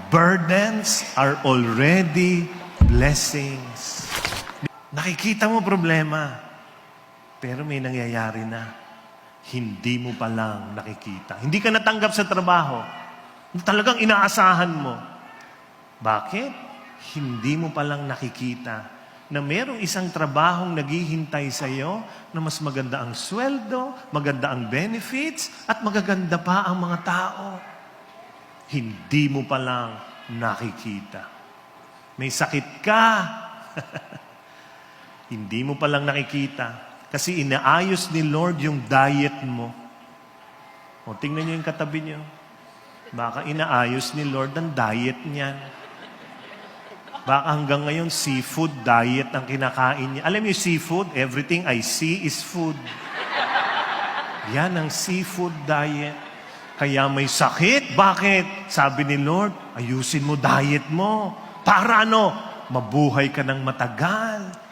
burdens are already blessings. Nakikita mo problema, pero may nangyayari na. Hindi mo pa lang nakikita. Hindi ka natanggap sa trabaho. Talagang inaasahan mo. Bakit? Hindi mo pa lang nakikita na merong isang trabahong naghihintay sa iyo na mas maganda ang sweldo, maganda ang benefits, at magaganda pa ang mga tao. Hindi mo pa lang nakikita. May sakit ka. Hindi mo pa lang nakikita. Kasi inaayos ni Lord yung diet mo. O, tingnan niyo yung katabi niyo. Baka inaayos ni Lord ang diet niyan. Baka hanggang ngayon, seafood diet ang kinakain niya. Alam niyo, seafood, everything I see is food. Yan ang seafood diet. Kaya may sakit. Bakit? Sabi ni Lord, ayusin mo diet mo. Para ano? Mabuhay ka ng matagal.